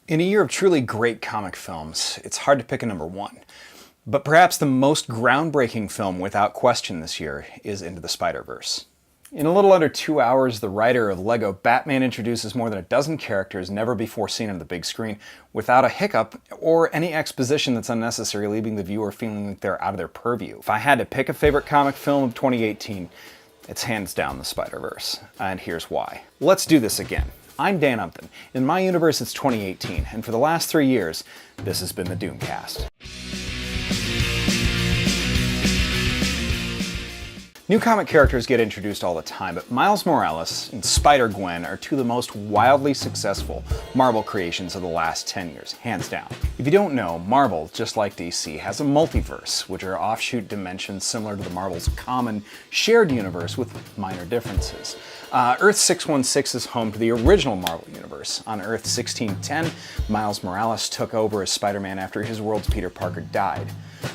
In a year of truly great comic films, it's hard to pick a number one. But perhaps the most groundbreaking film without question this year is Into the Spiderverse. In a little under 2 hours, the writer of Lego Batman introduces more than a dozen characters never before seen on the big screen without a hiccup or any exposition that's unnecessary, leaving the viewer feeling like they're out of their purview. If I had to pick a favorite comic film of 2018, it's hands down the Spider-Verse, and here's why. Let's do this again. I'm Dan Upton. In my universe, it's 2018, and for the last 3 years, this has been the Doomcast. New comic characters get introduced all the time, but Miles Morales and Spider-Gwen are two of the most wildly successful Marvel creations of the last 10 years, hands down. If you don't know, Marvel, just like DC, has a multiverse, which are offshoot dimensions similar to the Marvel's common shared universe with minor differences. Earth 616 is home to the original Marvel universe. On Earth 1610, Miles Morales took over as Spider-Man after his world's Peter Parker died.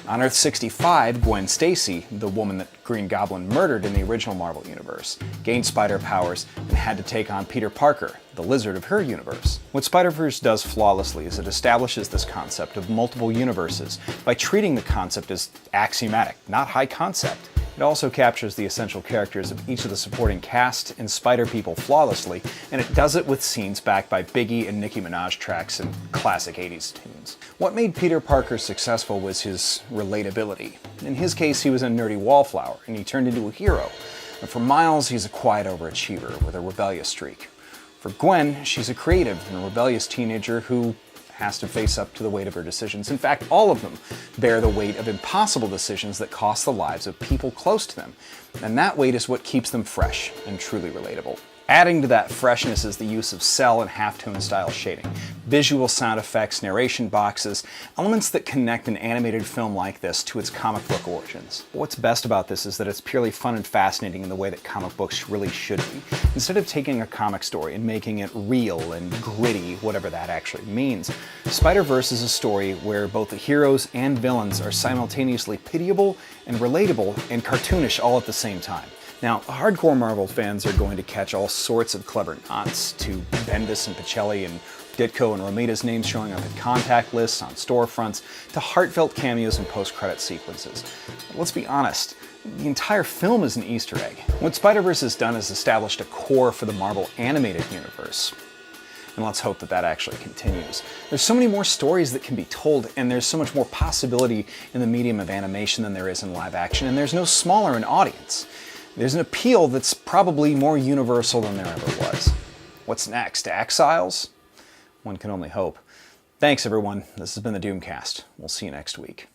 On Earth 65, Gwen Stacy, the woman that Green Goblin murdered in the original Marvel universe, gained spider powers and had to take on Peter Parker, the lizard of her universe. What Spiderverse does flawlessly is it establishes this concept of multiple universes by treating the concept as axiomatic, not high concept. It also captures the essential characters of each of the supporting cast and Spider-People flawlessly, and it does it with scenes backed by Biggie and Nicki Minaj tracks and classic 80s tunes. What made Peter Parker successful was his relatability. In his case, he was a nerdy wallflower, and he turned into a hero. And for Miles, he's a quiet overachiever with a rebellious streak. For Gwen, she's a creative and a rebellious teenager who has to face up to the weight of her decisions. In fact, all of them bear the weight of impossible decisions that cost the lives of people close to them. And that weight is what keeps them fresh and truly relatable. Adding to that freshness is the use of cell and halftone style shading, visual sound effects, narration boxes, elements that connect an animated film like this to its comic book origins. What's best about this is that it's purely fun and fascinating in the way that comic books really should be. Instead of taking a comic story and making it real and gritty, whatever that actually means, Spider-Verse is a story where both the heroes and villains are simultaneously pitiable and relatable and cartoonish all at the same time. Now, hardcore Marvel fans are going to catch all sorts of clever nods to Bendis and Pichelli and Ditko and Romita's names showing up in contact lists, on storefronts, to heartfelt cameos and post-credit sequences. But let's be honest, the entire film is an Easter egg. What Spider-Verse has done is established a core for the Marvel animated universe. And let's hope that that actually continues. There's so many more stories that can be told, and there's so much more possibility in the medium of animation than there is in live action, and there's no smaller an audience. There's an appeal that's probably more universal than there ever was. What's next? Exiles? One can only hope. Thanks, everyone. This has been the Doomcast. We'll see you next week.